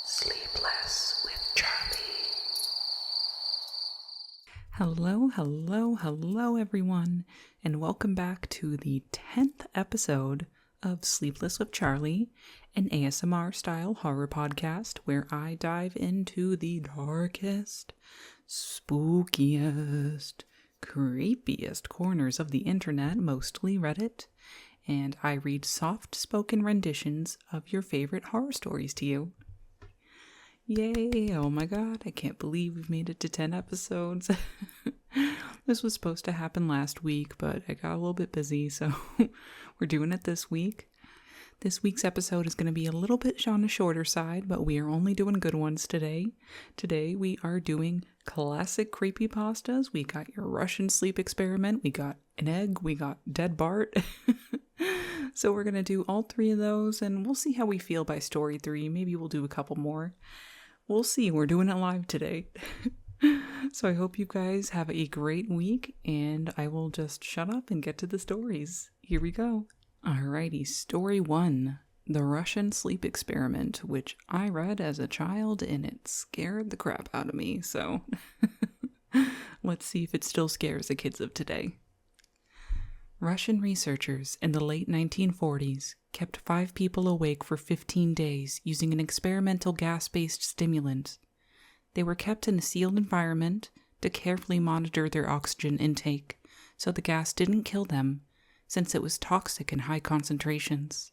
Sleepless with Charley. Hello, everyone, and welcome back to the 10th episode of Sleepless with Charley, an ASMR-style horror podcast where I dive into the darkest, spookiest, creepiest corners of the internet, mostly Reddit, and I read soft-spoken renditions of your favorite horror stories to you. Yay, oh my god, I can't believe we've made it to 10 episodes. This was supposed to happen last week, but I got a little bit busy, so we're doing it this week. This week's episode is going to be a little bit on the shorter side, but we are only doing good ones today. Today we are doing classic creepypastas. We got your Russian sleep experiment, we got an egg, we got Dead Bart. So we're going to do all three of those, and we'll see how we feel by story 3. Maybe we'll do a couple more. We'll see. We're doing it live today. So I hope you guys have a great week, and I will just shut up and get to the stories. Here we go. Alrighty, story 1. The Russian Sleep Experiment, which I read as a child, and it scared the crap out of me, so let's see if it still scares the kids of today. Russian researchers in the late 1940s kept 5 people awake for 15 days using an experimental gas-based stimulant. They were kept in a sealed environment to carefully monitor their oxygen intake, so the gas didn't kill them, since it was toxic in high concentrations.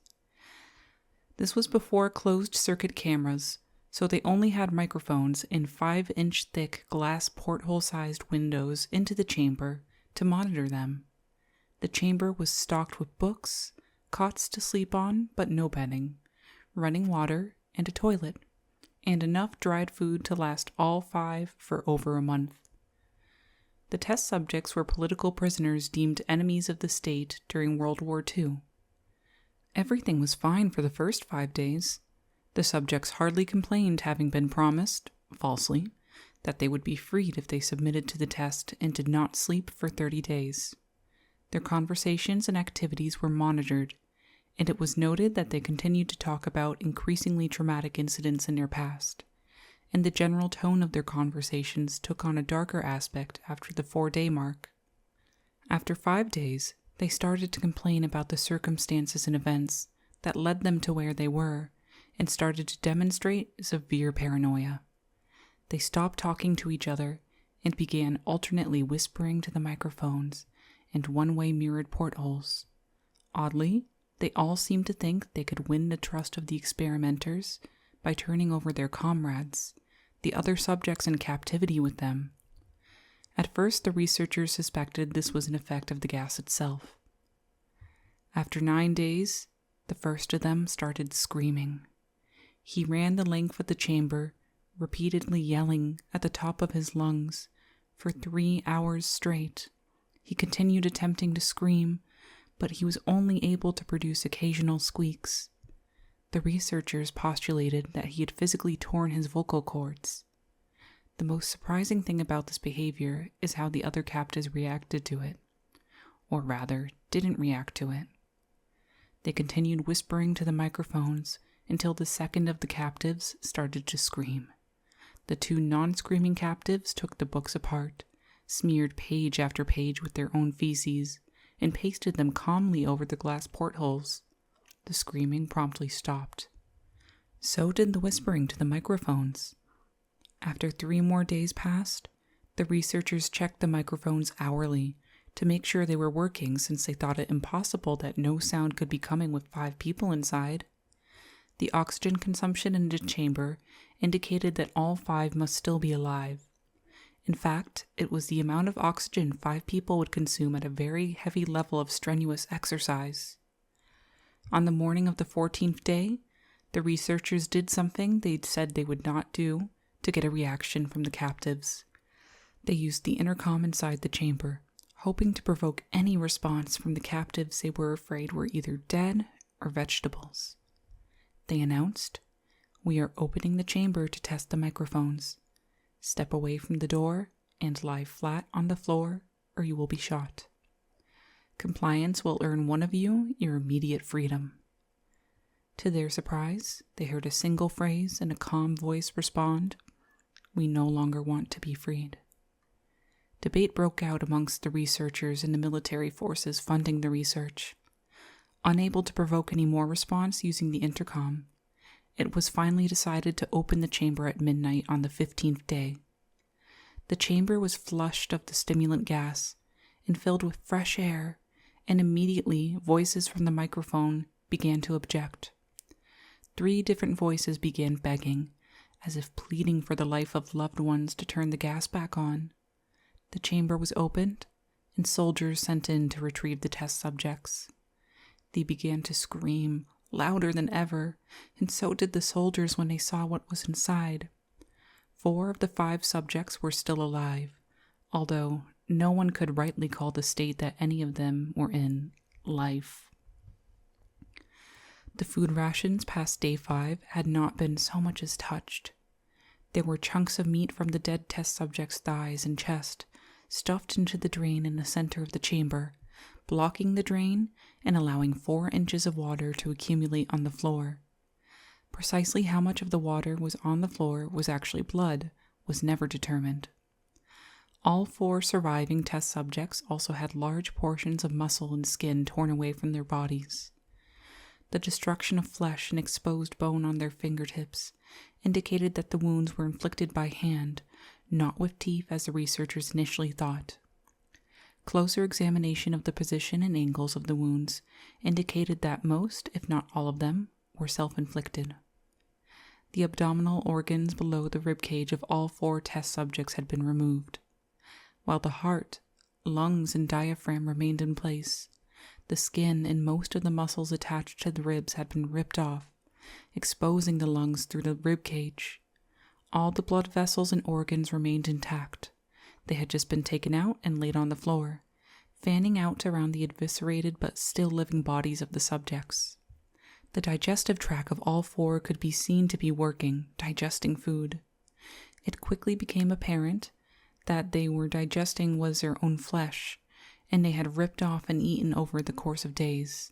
This was before closed-circuit cameras, so they only had microphones in 5-inch thick glass porthole-sized windows into the chamber to monitor them. The chamber was stocked with books, cots to sleep on, but no bedding, running water, and a toilet, and enough dried food to last all 5 for over a month. The test subjects were political prisoners deemed enemies of the state during World War II. Everything was fine for the first 5 days. The subjects hardly complained, having been promised, falsely, that they would be freed if they submitted to the test and did not sleep for 30 days. Their conversations and activities were monitored, and it was noted that they continued to talk about increasingly traumatic incidents in their past, and the general tone of their conversations took on a darker aspect after the 4-day mark. After 5 days, they started to complain about the circumstances and events that led them to where they were, and started to demonstrate severe paranoia. They stopped talking to each other and began alternately whispering to the microphones and one-way mirrored portholes. Oddly, they all seemed to think they could win the trust of the experimenters by turning over their comrades, the other subjects in captivity with them. At first, the researchers suspected this was an effect of the gas itself. After 9 days, the first of them started screaming. He ran the length of the chamber, repeatedly yelling at the top of his lungs for 3 hours straight. He continued attempting to scream, but he was only able to produce occasional squeaks. The researchers postulated that he had physically torn his vocal cords. The most surprising thing about this behavior is how the other captives reacted to it, or rather, didn't react to it. They continued whispering to the microphones until the second of the captives started to scream. The 2 non-screaming captives took the books apart, smeared page after page with their own feces, and pasted them calmly over the glass portholes. The screaming promptly stopped. So did the whispering to the microphones. After 3 more days passed, the researchers checked the microphones hourly to make sure they were working, since they thought it impossible that no sound could be coming with 5 people inside. The oxygen consumption in the chamber indicated that all 5 must still be alive. In fact, it was the amount of oxygen 5 people would consume at a very heavy level of strenuous exercise. On the morning of the 14th day, the researchers did something they'd said they would not do to get a reaction from the captives. They used the intercom inside the chamber, hoping to provoke any response from the captives they were afraid were either dead or vegetables. They announced, "We are opening the chamber to test the microphones. Step away from the door and lie flat on the floor, or you will be shot. Compliance will earn one of you your immediate freedom." To their surprise, they heard a single phrase and a calm voice respond, "We no longer want to be freed." Debate broke out amongst the researchers and the military forces funding the research. Unable to provoke any more response using the intercom, it was finally decided to open the chamber at midnight on the 15th day. The chamber was flushed of the stimulant gas and filled with fresh air, and immediately voices from the microphone began to object. 3 different voices began begging, as if pleading for the life of loved ones, to turn the gas back on. The chamber was opened, and soldiers sent in to retrieve the test subjects. They began to scream, louder than ever, and so did the soldiers when they saw what was inside. 4 of the 5 subjects were still alive, although no one could rightly call the state that any of them were in life. The food rations past day 5 had not been so much as touched. There were chunks of meat from the dead test subjects' thighs and chest, stuffed into the drain in the center of the chamber, blocking the drain and allowing 4 inches of water to accumulate on the floor. Precisely how much of the water was on the floor was actually blood was never determined. All 4 surviving test subjects also had large portions of muscle and skin torn away from their bodies. The destruction of flesh and exposed bone on their fingertips indicated that the wounds were inflicted by hand, not with teeth as the researchers initially thought. Closer examination of the position and angles of the wounds indicated that most, if not all of them, were self-inflicted. The abdominal organs below the ribcage of all 4 test subjects had been removed. While the heart, lungs, and diaphragm remained in place, the skin and most of the muscles attached to the ribs had been ripped off, exposing the lungs through the ribcage. All the blood vessels and organs remained intact. They had just been taken out and laid on the floor, fanning out around the eviscerated but still living bodies of the subjects. The digestive tract of all 4 could be seen to be working, digesting food. It quickly became apparent that they were digesting was their own flesh, and they had ripped off and eaten over the course of days.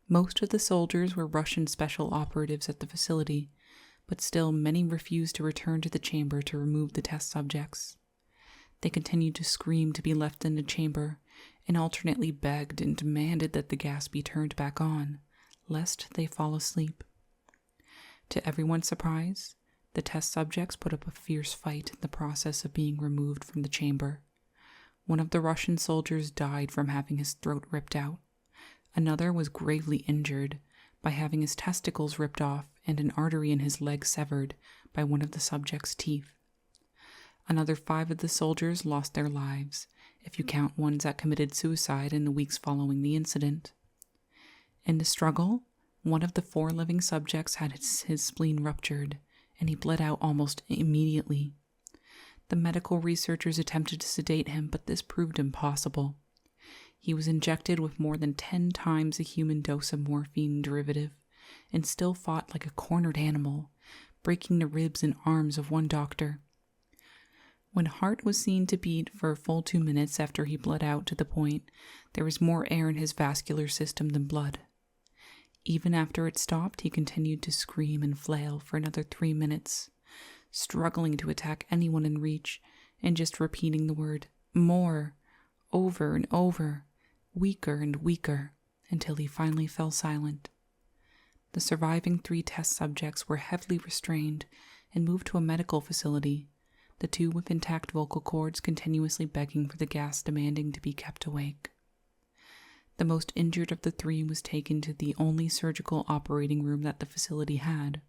Most of the soldiers were Russian special operatives at the facility, but still many refused to return to the chamber to remove the test subjects. They continued to scream to be left in the chamber, and alternately begged and demanded that the gas be turned back on, lest they fall asleep. To everyone's surprise, the test subjects put up a fierce fight in the process of being removed from the chamber. One of the Russian soldiers died from having his throat ripped out. Another was gravely injured by having his testicles ripped off and an artery in his leg severed by one of the subject's teeth. Another 5 of the soldiers lost their lives, if you count ones that committed suicide in the weeks following the incident. In the struggle, one of the 4 living subjects had his spleen ruptured, and he bled out almost immediately. The medical researchers attempted to sedate him, but this proved impossible. He was injected with more than 10 times a human dose of morphine derivative, and still fought like a cornered animal, breaking the ribs and arms of one doctor. When heart was seen to beat for a full 2 minutes after he bled out to the point there was more air in his vascular system than blood. Even after it stopped, he continued to scream and flail for another 3 minutes, struggling to attack anyone in reach and just repeating the word "more" over and over, weaker and weaker, until he finally fell silent. The surviving 3 test subjects were heavily restrained and moved to a medical facility, the 2 with intact vocal cords continuously begging for the gas, demanding to be kept awake. The most injured of the 3 was taken to the only surgical operating room that the facility had.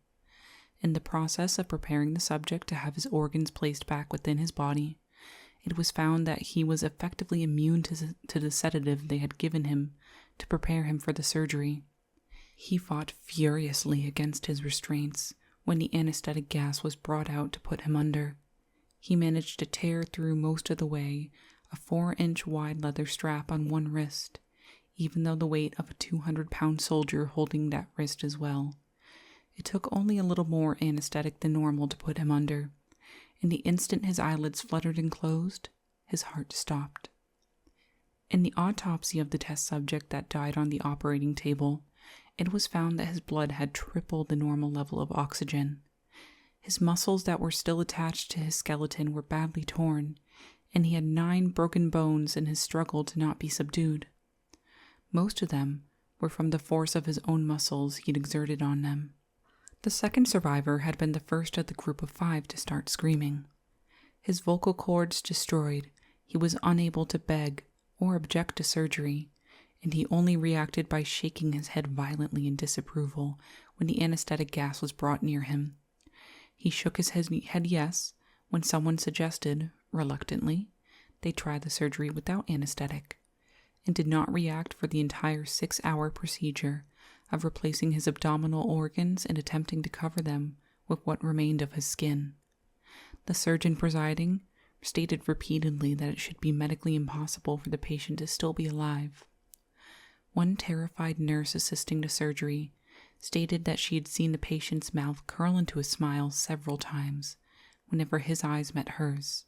In the process of preparing the subject to have his organs placed back within his body, it was found that he was effectively immune to the sedative they had given him to prepare him for the surgery. He fought furiously against his restraints when the anesthetic gas was brought out to put him under. He managed to tear through most of the way a 4-inch wide leather strap on one wrist, even though the weight of a 200-pound soldier holding that wrist as well. It took only a little more anesthetic than normal to put him under, and the instant his eyelids fluttered and closed, his heart stopped. In the autopsy of the test subject that died on the operating table, It was found that his blood had tripled the normal level of oxygen. His muscles that were still attached to his skeleton were badly torn, and he had 9 broken bones in his struggle to not be subdued. Most of them were from the force of his own muscles he'd exerted on them. The second survivor had been the first of the group of 5 to start screaming. His vocal cords destroyed, he was unable to beg or object to surgery, and he only reacted by shaking his head violently in disapproval when the anesthetic gas was brought near him. He shook his head yes when someone suggested, reluctantly, they try the surgery without anesthetic, and did not react for the entire 6-hour procedure of replacing his abdominal organs and attempting to cover them with what remained of his skin. The surgeon presiding stated repeatedly that it should be medically impossible for the patient to still be alive. One terrified nurse assisting to surgery stated that she had seen the patient's mouth curl into a smile several times whenever his eyes met hers.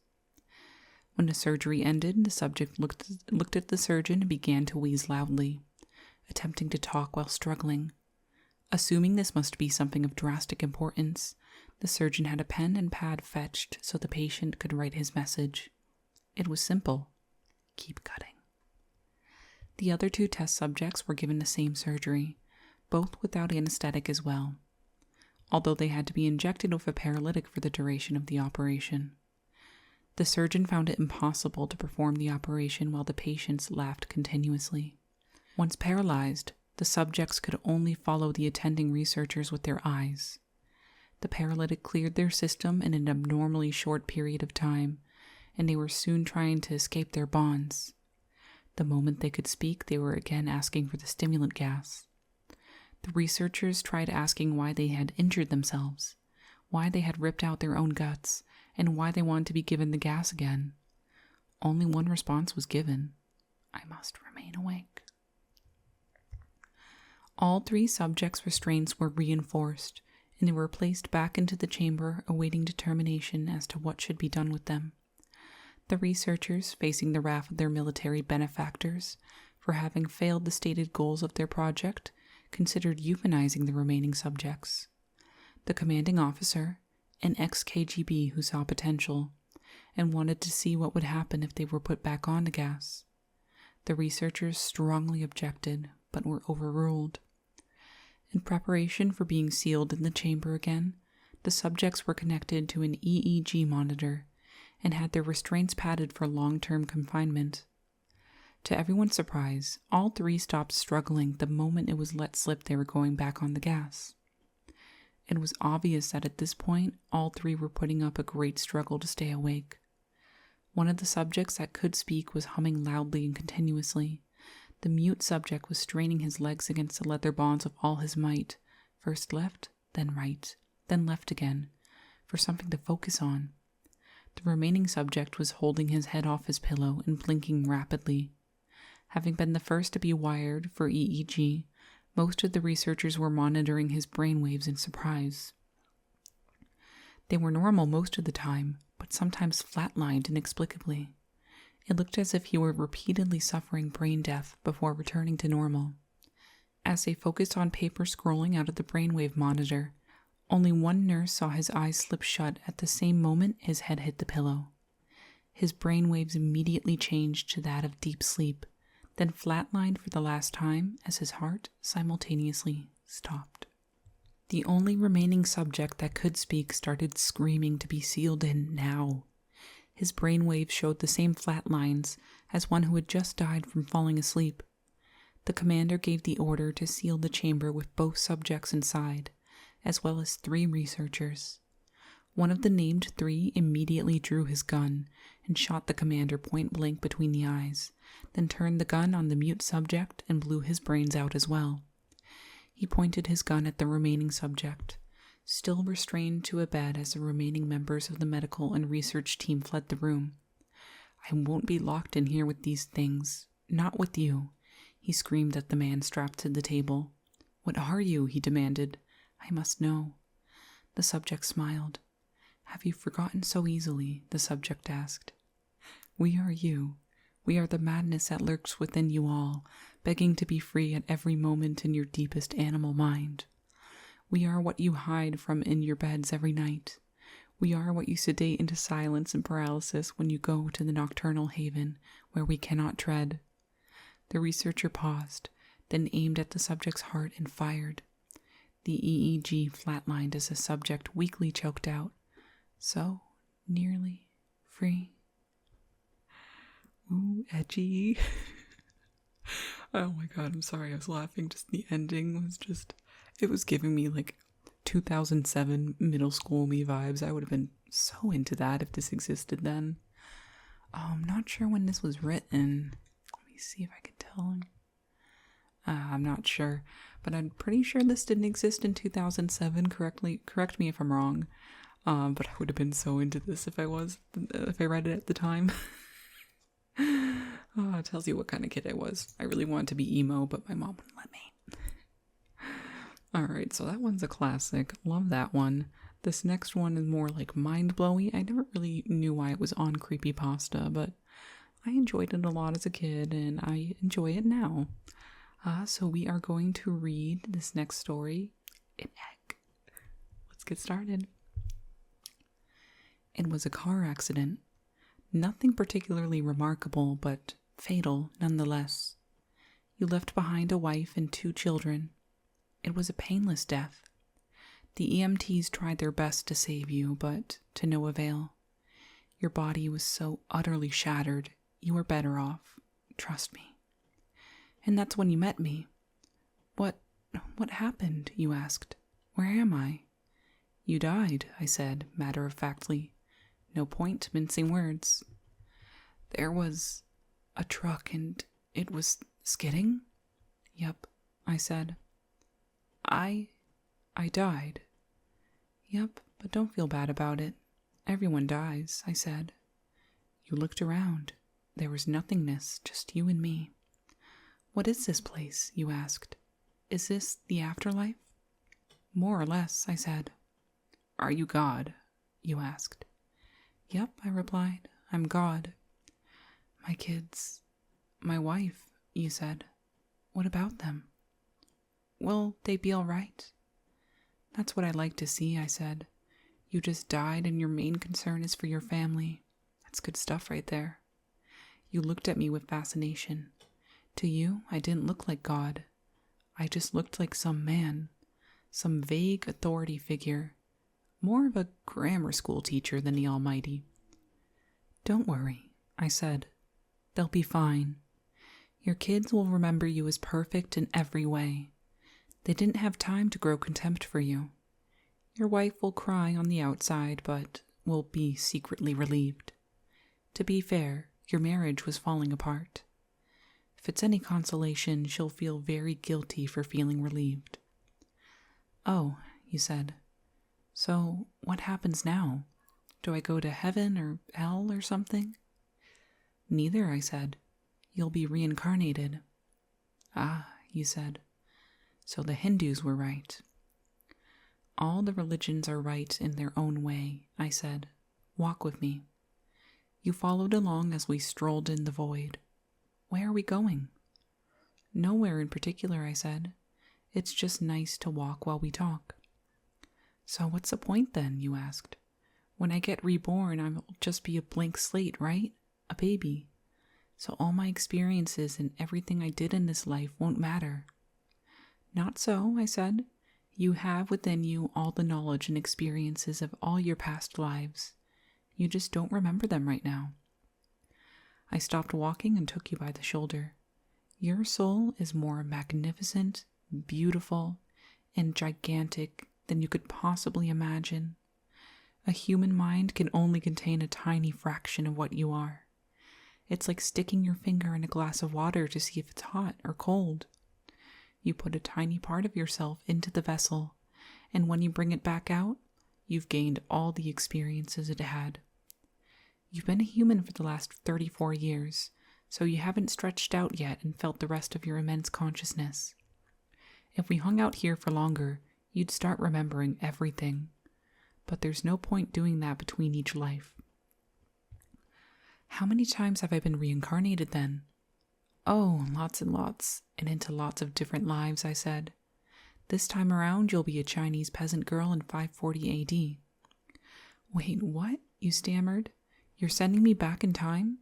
When the surgery ended, the subject looked at the surgeon and began to wheeze loudly, attempting to talk while struggling. Assuming this must be something of drastic importance, the surgeon had a pen and pad fetched so the patient could write his message. It was simple: keep cutting. The other 2 test subjects were given the same surgery, both without anesthetic as well, although they had to be injected with a paralytic for the duration of the operation. The surgeon found it impossible to perform the operation while the patients laughed continuously. Once paralyzed, the subjects could only follow the attending researchers with their eyes. The paralytic cleared their system in an abnormally short period of time, and they were soon trying to escape their bonds. The moment they could speak, they were again asking for the stimulant gas. The researchers tried asking why they had injured themselves, why they had ripped out their own guts, and why they wanted to be given the gas again. Only one response was given: I must remain awake. All 3 subjects' restraints were reinforced, and they were placed back into the chamber awaiting determination as to what should be done with them. The researchers, facing the wrath of their military benefactors for having failed the stated goals of their project, considered euthanizing the remaining subjects. The commanding officer, an ex-KGB who saw potential, and wanted to see what would happen if they were put back on the gas. The researchers strongly objected, but were overruled. In preparation for being sealed in the chamber again, the subjects were connected to an EEG monitor and had their restraints padded for long-term confinement. To everyone's surprise, all 3 stopped struggling the moment it was let slip they were going back on the gas. It was obvious that at this point, all 3 were putting up a great struggle to stay awake. One of the subjects that could speak was humming loudly and continuously. The mute subject was straining his legs against the leather bonds with all his might, first left, then right, then left again, for something to focus on. The remaining subject was holding his head off his pillow and blinking rapidly. Having been the first to be wired for EEG, most of the researchers were monitoring his brainwaves in surprise. They were normal most of the time, but sometimes flatlined inexplicably. It looked as if he were repeatedly suffering brain death before returning to normal. As they focused on paper scrolling out of the brainwave monitor, only one nurse saw his eyes slip shut at the same moment his head hit the pillow. His brainwaves immediately changed to that of deep sleep, then flatlined for the last time as his heart simultaneously stopped. The only remaining subject that could speak started screaming to be sealed in now. His brainwaves showed the same flat lines as one who had just died from falling asleep. The commander gave the order to seal the chamber with both subjects inside, as well as 3 researchers. One of the named 3 immediately drew his gun and shot the commander point blank between the eyes, then turned the gun on the mute subject and blew his brains out as well. He pointed his gun at the remaining subject, still restrained to a bed as the remaining members of the medical and research team fled the room. "I won't be locked in here with these things. Not with you," he screamed at the man strapped to the table. "What are you?" he demanded. "I must know." The subject smiled. "Have you forgotten so easily?" the subject asked. "We are you. We are the madness that lurks within you all, begging to be free at every moment in your deepest animal mind. We are what you hide from in your beds every night. We are what you sedate into silence and paralysis when you go to the nocturnal haven where we cannot tread. The researcher paused, then aimed at the subject's heart and fired. The EEG flatlined as the subject weakly choked out, "So nearly free." Ooh, edgy. Oh my god, I'm sorry, I was laughing. Just the ending was just, it was giving me like 2007 middle school me vibes. I would have been so into that if this existed then. I'm not sure when this was written. Let me see if I can tell. I'm not sure, but I'm pretty sure this didn't exist in 2007. Correct me if I'm wrong. But I would have been so into this if I read it at the time. Oh, it tells you what kind of kid I was. I really wanted to be emo, but my mom wouldn't let me. Alright, so that one's a classic. Love that one. This next one is more like mind-blowing. I never really knew why it was on Creepypasta, but I enjoyed it a lot as a kid, and I enjoy it now. So we are going to read this next story in egg. Let's get started. It was a car accident. Nothing particularly remarkable, but fatal nonetheless. You left behind a wife and 2 children. It was a painless death. The EMTs tried their best to save you, but to no avail. Your body was so utterly shattered, you were better off. Trust me. And that's when you met me. What happened? You asked. Where am I? You died, I said, matter-of-factly. No point mincing words. There was a truck and it was skidding? Yep, I said. I died. Yep, but don't feel bad about it. Everyone dies, I said. You looked around. There was nothingness, just you and me. What is this place? You asked. Is this the afterlife? More or less, I said. Are you God? You asked. Yep, I replied. I'm God. My kids, my wife, you said. What about them? Will they be all right? That's what I like to see, I said. You just died and your main concern is for your family. That's good stuff right there. You looked at me with fascination. To you, I didn't look like God. I just looked like some man, some vague authority figure, more of a grammar school teacher than the Almighty. Don't worry, I said. They'll be fine. Your kids will remember you as perfect in every way. They didn't have time to grow contempt for you. Your wife will cry on the outside, but will be secretly relieved. To be fair, your marriage was falling apart. If it's any consolation, she'll feel very guilty for feeling relieved. Oh, you said. So, what happens now? Do I go to heaven or hell or something? Neither, I said. You'll be reincarnated. Ah, you said. So the Hindus were right. All the religions are right in their own way, I said. Walk with me. You followed along as we strolled in the void. Where are we going? Nowhere in particular, I said. It's just nice to walk while we talk. So what's the point then, you asked? When I get reborn, I'll just be a blank slate, right? A baby. So all my experiences and everything I did in this life won't matter. Not so, I said. You have within you all the knowledge and experiences of all your past lives. You just don't remember them right now. I stopped walking and took you by the shoulder. Your soul is more magnificent, beautiful, and gigantic than you could possibly imagine. A human mind can only contain a tiny fraction of what you are. It's like sticking your finger in a glass of water to see if it's hot or cold. You put a tiny part of yourself into the vessel, and when you bring it back out, you've gained all the experiences it had. You've been a human for the last 34 years, so you haven't stretched out yet and felt the rest of your immense consciousness. If we hung out here for longer, you'd start remembering everything. But there's no point doing that between each life. How many times have I been reincarnated then? Oh, lots and lots, and into lots of different lives, I said. This time around, you'll be a Chinese peasant girl in 540 AD. Wait, what? You stammered. You're sending me back in time?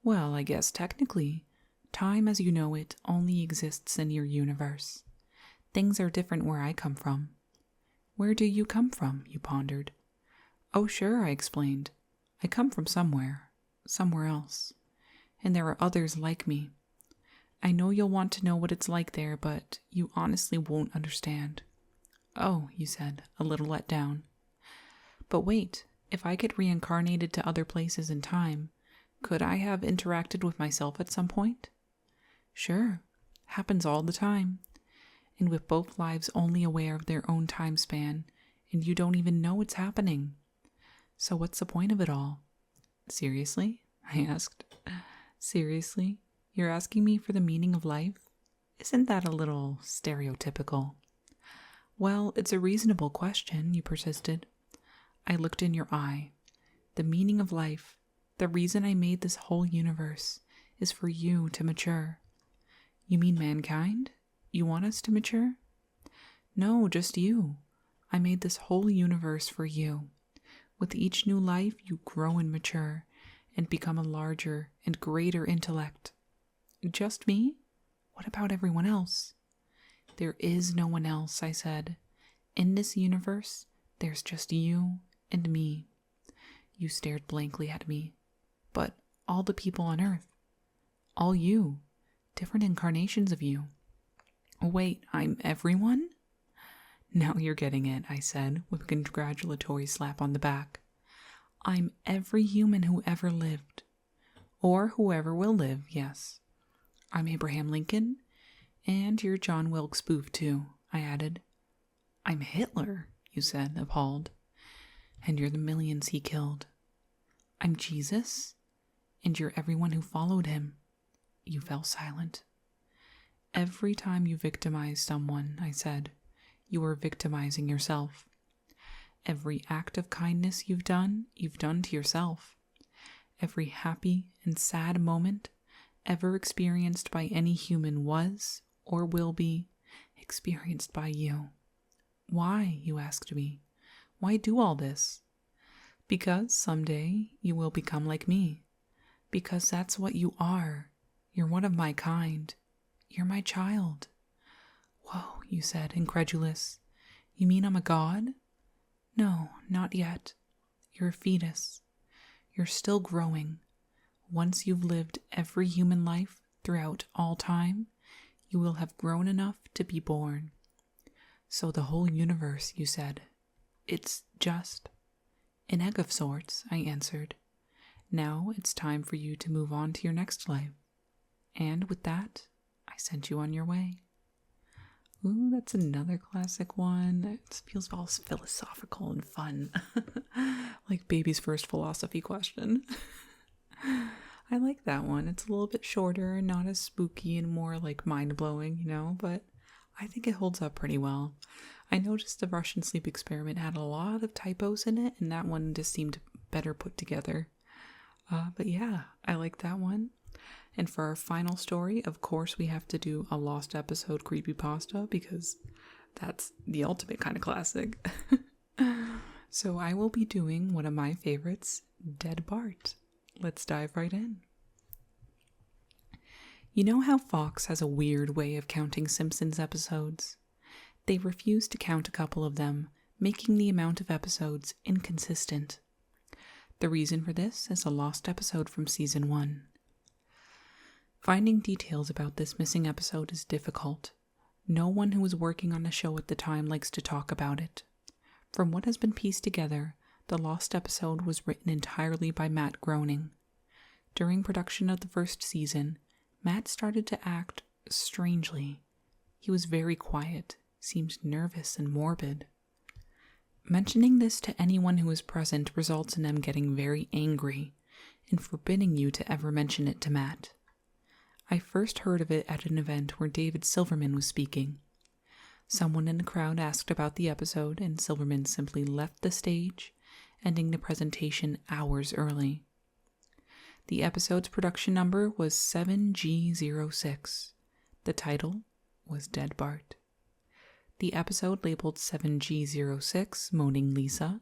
Well, I guess technically, time as you know it only exists in your universe. Things are different where I come from. Where do you come from? You pondered. Oh, sure, I explained. I come from somewhere else. And there are others like me. I know you'll want to know what it's like there, but you honestly won't understand. Oh, you said, a little let down. But wait, if I get reincarnated to other places in time, could I have interacted with myself at some point? Sure, happens all the time. And with both lives only aware of their own time span, and you don't even know it's happening. So what's the point of it all? Seriously? I asked. Seriously? You're asking me for the meaning of life? Isn't that a little stereotypical? Well, it's a reasonable question, you persisted. I looked in your eye. The meaning of life, the reason I made this whole universe, is for you to mature. You mean mankind? You want us to mature? No, just you. I made this whole universe for you. With each new life, you grow and mature, and become a larger and greater intellect. Just me? What about everyone else? There is no one else, I said. In this universe, there's just you and me. You stared blankly at me. But all the people on Earth. All you. Different incarnations of you. Wait, I'm everyone? Now you're getting it, I said, with a congratulatory slap on the back. I'm every human who ever lived. Or whoever will live, yes. I'm Abraham Lincoln, and you're John Wilkes Booth, too, I added. I'm Hitler, you said, appalled. And you're the millions he killed. I'm Jesus, and you're everyone who followed him. You fell silent. Every time you victimize someone, I said, you are victimizing yourself. Every act of kindness you've done to yourself. Every happy and sad moment ever experienced by any human was, or will be, experienced by you. Why, you asked me. Why do all this? Because someday you will become like me. Because that's what you are. You're one of my kind. You're my child. Whoa, you said, incredulous. You mean I'm a god? No, not yet. You're a fetus. You're still growing. Once you've lived every human life throughout all time, you will have grown enough to be born. So the whole universe, you said. It's just an egg of sorts, I answered. Now it's time for you to move on to your next life. And with that, I sent you on your way. Ooh, that's another classic one. It feels all philosophical and fun. Like baby's first philosophy question. I like that one. It's a little bit shorter and not as spooky and more like mind-blowing, but I think it holds up pretty well. I noticed the Russian sleep experiment had a lot of typos in it, and that one just seemed better put together. But yeah, I like that one. And for our final story, of course, we have to do a lost episode creepypasta because that's the ultimate kind of classic. So I will be doing one of my favorites, Dead Bart. Let's dive right in. You know how Fox has a weird way of counting Simpsons episodes? They refuse to count a couple of them, making the amount of episodes inconsistent. The reason for this is a lost episode from season 1. Finding details about this missing episode is difficult. No one who was working on the show at the time likes to talk about it. From what has been pieced together, the lost episode was written entirely by Matt Groening. During production of the first season, Matt started to act strangely. He was very quiet, seemed nervous and morbid. Mentioning this to anyone who is present results in them getting very angry and forbidding you to ever mention it to Matt. I first heard of it at an event where David Silverman was speaking. Someone in the crowd asked about the episode, and Silverman simply left the stage, ending the presentation hours early. The episode's production number was 7G06. The title was Dead Bart. The episode labeled 7G06, Moaning Lisa,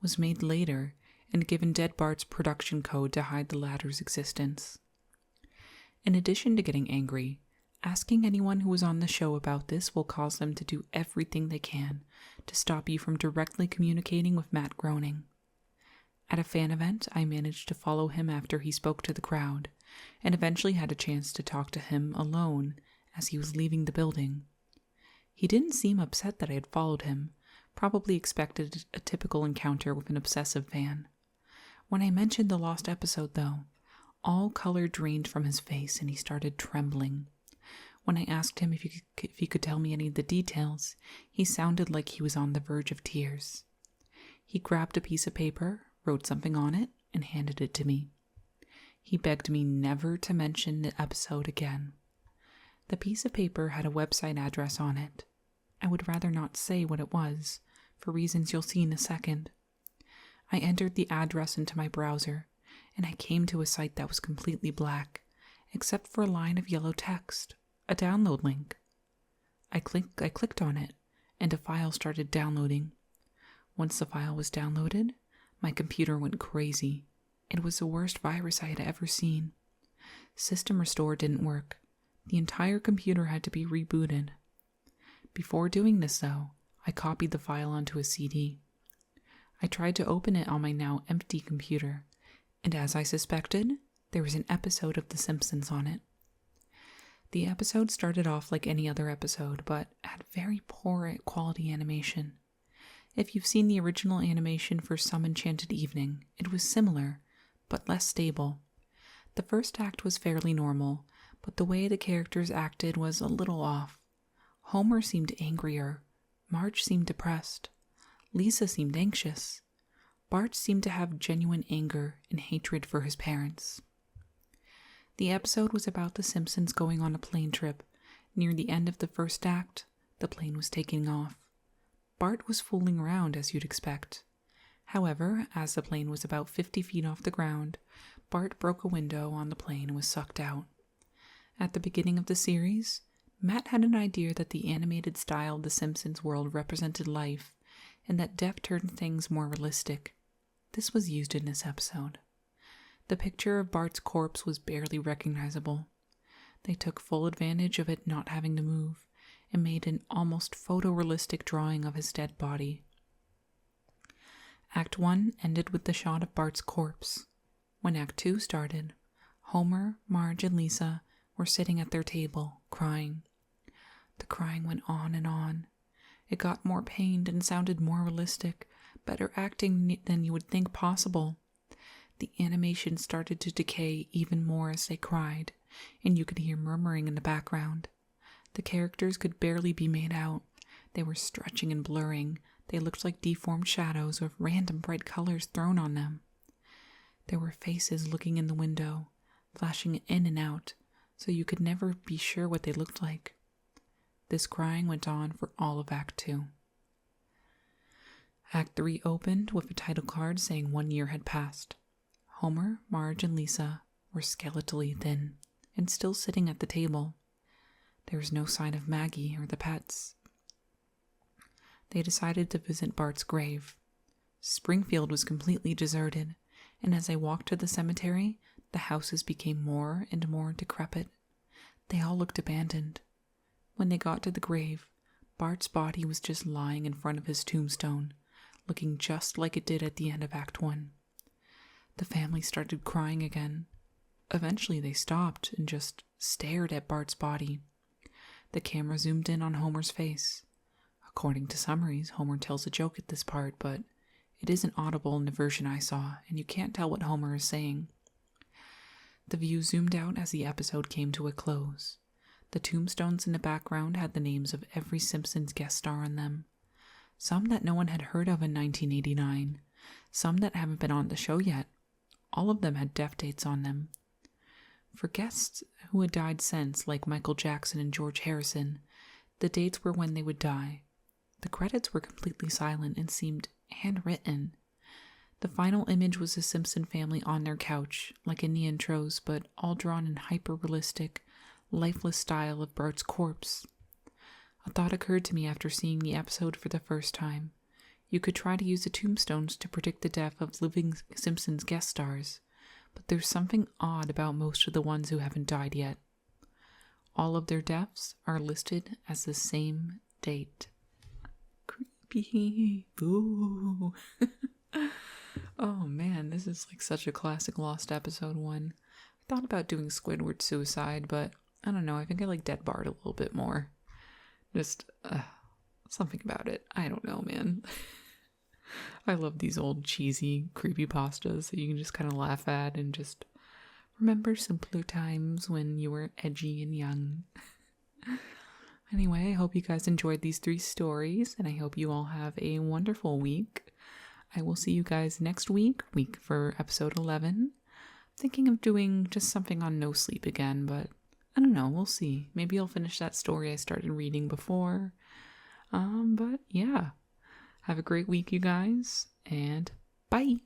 was made later and given Dead Bart's production code to hide the latter's existence. In addition to getting angry, asking anyone who was on the show about this will cause them to do everything they can to stop you from directly communicating with Matt Groening. At a fan event, I managed to follow him after he spoke to the crowd, and eventually had a chance to talk to him alone as he was leaving the building. He didn't seem upset that I had followed him, probably expected a typical encounter with an obsessive fan. When I mentioned the lost episode, though, all color drained from his face and he started trembling. When I asked him if he could tell me any of the details, he sounded like he was on the verge of tears. He grabbed a piece of paper, wrote something on it, and handed it to me. He begged me never to mention the episode again. The piece of paper had a website address on it. I would rather not say what it was, for reasons you'll see in a second. I entered the address into my browser, and I came to a site that was completely black, except for a line of yellow text, a download link. I clicked on it, and a file started downloading. Once the file was downloaded, my computer went crazy. It was the worst virus I had ever seen. System Restore didn't work. The entire computer had to be rebooted. Before doing this, though, I copied the file onto a CD. I tried to open it on my now empty computer, and as I suspected, there was an episode of The Simpsons on it. The episode started off like any other episode, but had very poor quality animation. If you've seen the original animation for Some Enchanted Evening, it was similar, but less stable. The first act was fairly normal, but the way the characters acted was a little off. Homer seemed angrier, Marge seemed depressed, Lisa seemed anxious, Bart seemed to have genuine anger and hatred for his parents. The episode was about the Simpsons going on a plane trip. Near the end of the first act, the plane was taking off. Bart was fooling around, as you'd expect. However, as the plane was about 50 feet off the ground, Bart broke a window on the plane and was sucked out. At the beginning of the series, Matt had an idea that the animated style of the Simpsons world represented life, and that death turned things more realistic. This was used in this episode. The picture of Bart's corpse was barely recognizable. They took full advantage of it not having to move, and made an almost photorealistic drawing of his dead body. Act 1 ended with the shot of Bart's corpse. When Act 2 started, Homer, Marge, and Lisa were sitting at their table, crying. The crying went on and on. It got more pained and sounded more realistic, better acting than you would think possible. The animation started to decay even more as they cried, and you could hear murmuring in the background. The characters could barely be made out. They were stretching and blurring. They looked like deformed shadows with random bright colors thrown on them. There were faces looking in the window, flashing in and out, so you could never be sure what they looked like. This crying went on for all of Act 2. Act 3 opened with a title card saying 1 year had passed. Homer, Marge, and Lisa were skeletally thin and still sitting at the table. There was no sign of Maggie or the pets. They decided to visit Bart's grave. Springfield was completely deserted, and as I walked to the cemetery, the houses became more and more decrepit. They all looked abandoned. When they got to the grave, Bart's body was just lying in front of his tombstone, looking just like it did at the end of Act 1. The family started crying again. Eventually they stopped and just stared at Bart's body. The camera zoomed in on Homer's face. According to summaries, Homer tells a joke at this part, but it isn't audible in the version I saw, and you can't tell what Homer is saying. The view zoomed out as the episode came to a close. The tombstones in the background had the names of every Simpsons guest star on them. Some that no one had heard of in 1989, some that haven't been on the show yet. All of them had death dates on them. For guests who had died since, like Michael Jackson and George Harrison, the dates were when they would die. The credits were completely silent and seemed handwritten. The final image was the Simpson family on their couch, like in the intros, but all drawn in hyper-realistic, lifeless style of Bart's corpse. A thought occurred to me after seeing the episode for the first time. You could try to use the tombstones to predict the death of living Simpsons guest stars, but there's something odd about most of the ones who haven't died yet. All of their deaths are listed as the same date. Creepy. Ooh. Oh man, this is like such a classic Lost episode one. I thought about doing Squidward's suicide, but I don't know, I think I like Dead Bart a little bit more. Just, something about it. I don't know, man. I love these old cheesy creepypastas that you can just kind of laugh at and just remember simpler times when you were edgy and young. Anyway, I hope you guys enjoyed these 3 stories, and I hope you all have a wonderful week. I will see you guys next week for episode 11. Thinking of doing just something on no sleep again, but I don't know, we'll see. Maybe I'll finish that story I started reading before. But yeah. Have a great week, you guys, and bye!